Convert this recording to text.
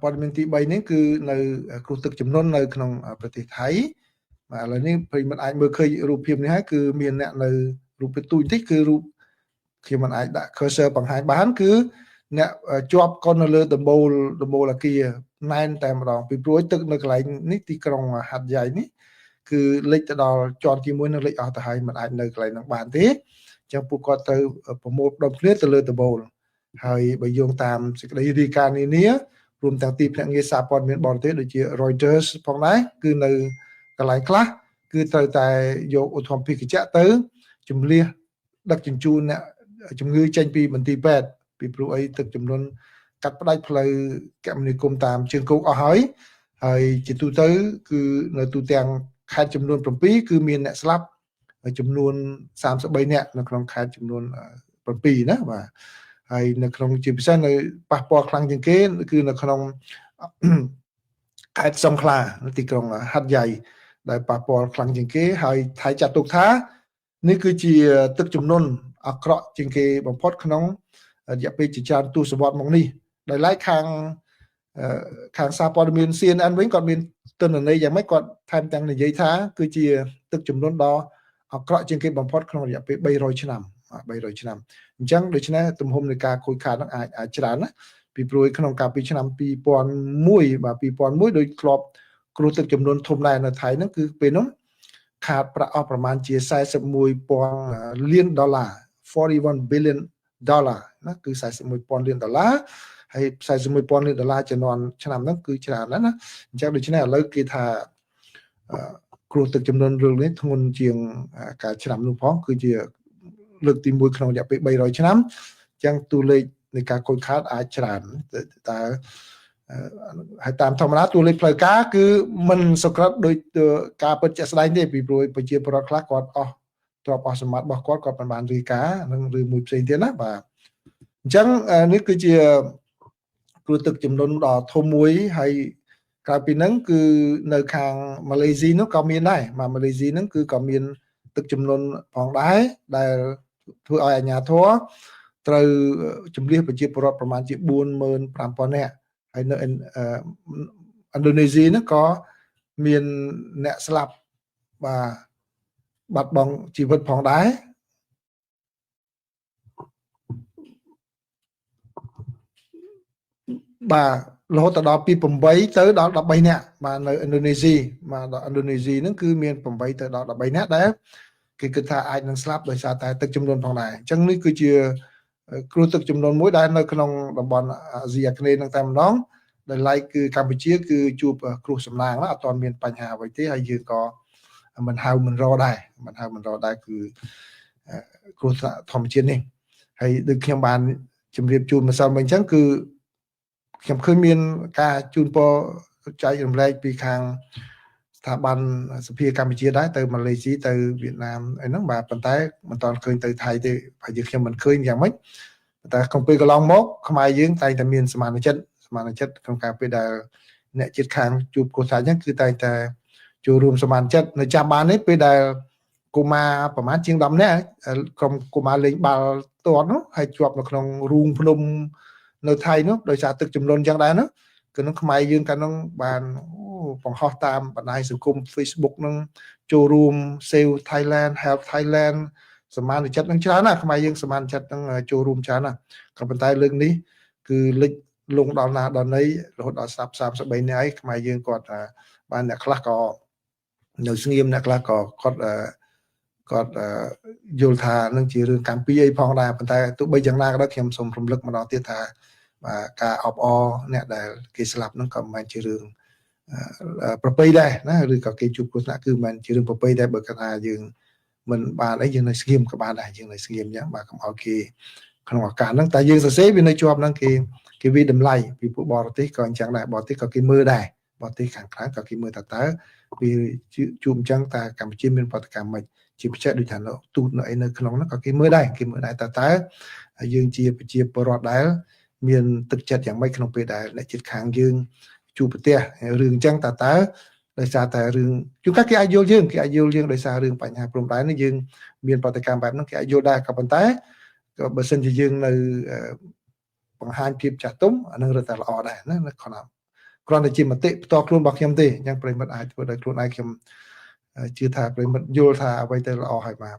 ព័ត៌មានទី3នេះគឺនៅគ្រោះទឹកជំនន់នៅក្នុងប្រទេសថៃបាទឥឡូវនេះប្រិយមិត្តអាចមើលឃើញរូបភាពនេះហើយគឺមានអ្នកនៅរូបទូចបន្តិចគឺរូបខ្ញុំមិនអាចដាក់ cursor បង្ហាញបានគឺអ្នកជាប់កុននៅលើដំបូលអគារណែនតែម្ដងពីព្រោះទឹកនៅកន្លែងនេះទីក្រុងហាត់យ៉ៃនេះគឺលិចទៅដល់ជាន់ទី1នឹងលិចអស់ទៅហើយមិនអាចនៅកន្លែងហ្នឹងបានទេអញ្ចឹងពួកគាត់ទៅប្រមូលផ្ដុំគ្នាទៅលើដំបូលហើយបើយោងតាមសេចក្តីរាយការណ៍នានារួមទាំងទីភ្នាក់ងារសារព័ត៌មានបរទេសដូចជា Reuters ផងដែរគឺនៅកន្លែងខ្លះគឺត្រូវតែយកឧទ្ធម្ភាគចក្រទៅជំលះដឹកជញ្ជូនអ្នកជំងឺចេញពីមន្ទីរពេទ្យពីព្រោះអីទឹកជំនន់កាត់ផ្ដាច់ផ្លូវគមនាគមន៍តាមជើងគោកអស់ហើយជាទូទៅគឺនៅទូទាំងខេត្តចំនួន7គឺមានអ្នកស្លាប់ចំនួន33នាក់នៅក្នុងខេត្តចំនួន7ណាបាទហើយនៅក្នុងជាពិសេសនៅប៉ះពាល់ខ្លាំងជាងគេគឺនៅក្នុងខេត្តសង្ខឡាទីក្រុងហាត់យ៉ៃដែលប៉ះពាល់ខ្លាំងជាងគេហើយថៃចាត់ទុកថានេះគឺជាទឹកជំនន់អាក្រក់ជាងគេបំផុតក្នុងរយៈពេលជាច្រើនទសវត្សរ៍មកនេះដោយឡែកខាងសារព័ត៌មាន CNN វិញគាត់មានទិន្នន័យយ៉ាងម៉េចគាត់ថែមទាំងនិយាយថាគឺជាទឹកជំនន់ដ៏អាក្រក់ជាងគេបំផុតក្នុងរយៈពេល300ឆ្នាំ300ឆ្នាំអញ្ចឹងដូច្នេះទំហំនៃការខូចខាតហ្នឹងអាចច្រើនណាពីព្រោះក្នុងកាលពីឆ្នាំ2001បាទ2001ដូចធ្លាប់គ្រោះទឹកជំនន់ធំដែរនៅថៃហ្នឹងគឺពេលនោះខាតប្រាក់អស់ប្រមាណជា41,000 លានដុល្លារ41 billion dollar ណាគឺ41,000 លានដុល្លារហើយ41,000 លានដុល្លារចំនួនឆ្នាំហ្នឹងគឺច្រើនណាស់ណាអញ្ចឹងដូច្នេះឥឡូវគេថាគ្រោះទឹកជំនន់រឿងនេះធ្ងន់ជាងការឆ្នាំនោះផងគឺជាលើកទី1ក្នុងរយៈពេល300ឆ្នាំអញ្ចឹងតួលេខនៃការខូចខាតអាចច្រើនតែហើយតាមធម្មតាតួលេខផ្លូវការគឺមិនសក្តិដោយការពិតជាក់ស្ដែងទេពីព្រោះប្រជាពលរដ្ឋខ្លះគាត់អស់ទ្រព្យអស់សម្បត្តិរបស់គាត់មិនបានរាយការណ៍នឹងឬមួយផ្សេងទៀតណាបាទអញ្ចឹងនេះគឺជាគ្រោះទឹកជំនន់ដ៏ធំមួយហើយក្រៅពីហ្នឹងគឺនៅខាងម៉ាឡេស៊ីនោះក៏មានដែរម៉ាឡេស៊ីហ្នឹងគឺក៏មានទឹកជំនន់ផងដែរដែលធ្វើឲ្យអាជ្ញាធរត្រូវជំនះប្រជាពលរដ្ឋប្រមាណជា45,000 នាក់ហើយនៅឥណ្ឌូនេស៊ីហ្នឹងក៏មានអ្នកស្លាប់បាទបាត់បង់ជីវិតផងដែរបាទរហូតដល់ពី8ទៅដល់13នាក់បាទនៅឥណ្ឌូនេស៊ីបាទដល់ឥណ្ឌូនេស៊ីហ្នឹងគឺមាន8ទៅដល់13នាក់ដែរគេគិតថាអាចនឹងស្លាប់ដោយសារតែទឹកជំនន់ផងដែរអញ្ចឹងនេះគឺជាគ្រោះទឹកជំនន់មួយដែលនៅក្នុងតំបន់អាស៊ីអាគ្នេយ៍ហ្នឹងតែម្ដងដែលឡែកគឺកម្ពុជាគឺជួបគ្រោះសំណាងអត់ទាន់មានបញ្ហាអ្វីទេហើយយើងក៏មិនហៅមិនរដែរគឺគ្រោះធម្មជាតិនេះហើយដូចខ្ញុំបានជម្រាបជូនម្សិលមិញអញ្ចឹងគឺខ្ញុំឃើញមានការជូនពរចែករំលែកពីខាងស្ថាប័នសភាកម្ពុជាដែរទៅម៉ាឡេស៊ីទៅវៀតណាមអីហ្នឹងបាទប៉ុន្តែមិនទាន់ឃើញទៅថៃទេហើយខ្ញុំមិនឃើញយ៉ាងម៉េចតែក្នុងពេលកន្លងមកខ្មែរយើងតែងតែមានសមាជិកក្នុងការពេលដែលអ្នកជិតខាងជួបគ្រោះថ្នាក់អញ្ចឹងគឺតែងតែចូលរួមសមានចិត្តនៅចាំបាននេះពេលដែលកុមារប្រហែលជាង10នាក់ក្រុមកុមារលេងបាល់ទាត់នោះហើយជាប់នៅក្នុងរូងភ្នំនៅថៃនោះដោយសារទឹកជំនន់អញ្ចឹងដែរនោះគឺនឹងខ្មែរយើងកាលនោះបានបង្ហោះតាមបណ្ដាញសង្គម Facebook នឹងចូលរួម Save Thailand Help Thailand សមានចិត្តនឹងច្រើនណាស់ខ្មែរយើងសមានចិត្តនឹងចូលរួមច្រើនណាស់ក៏ប៉ុន្តែលើកនេះគឺលិចលងដល់ណាដល់ណីរហូតដល់33នាក់ហើយខ្មែរយើងគាត់បានអ្នកខ្លះក៏នៅស្ងៀមអ្នកខ្លះក៏គាត់យល់ថានឹងជារឿងកម្ពីអីផងដែរប៉ុន្តែទោះបីយ៉ាងណាក៏ដោយខ្ញុំសូមរំលឹកម្ដងទៀតថាបាទការអបអរអ្នកដែលគេស្លាប់ហ្នឹងក៏មិនមែនជារឿងប្រពៃដែរណាឬក៏គេជួបគ្រោះថ្នាក់គឺមិនមែនជារឿងប្រពៃដែរបើគាត់ថាយើងមិនបានអីយើងនៅស្ងៀមក៏បានដែរយើងនៅស្ងៀមអញ្ចឹងបាទកុំឲ្យគេក្នុងឱកាសហ្នឹងតែយើងសរសេរវានៅជាប់ហ្នឹងគេវិតម្លៃពីពួកបរទេសក៏អញ្ចឹងដែរបរទេសក៏គេមើលដែរបរទេសខាងក្រៅក៏គេមើលតើវាជួបអញ្ចឹងតែកម្ពុជាមានប្រតិកម្មមិនជាពិសេសដូចថាទូតនៅអីនៅក្នុងហ្នឹងក៏គេមើលដែរតើយើងជាប្រជាពលរដ្ឋដែលមានទឹកចិត្តយ៉ាងម៉េចក្នុងពេលដែលអ្នកជិតខាងយើងជួបប្រទះរឿងអញ្ចឹងតើដោយសារតែរឿងជួនកាលគេអាចយល់យើងដោយសាររឿងបញ្ហាព្រំដែននេះយើងមានប្រតិកម្មបែបហ្នឹងគេអាចយល់ដែរក៏ប៉ុន្តែក៏បើសិនជាយើងនៅបង្ហាញភាពចាស់ទុំអានឹងរត់តែល្អដែរណា គ្រាន់តែជាមតិផ្ទាល់ខ្លួនរបស់ខ្ញុំទេអញ្ចឹងប្រិមិត្តអាចធ្វើដោយខ្លួនឯងខ្ញុំជឿថាប្រិមិត្តយល់ថាអ្វីទៅល្អហើយបាទ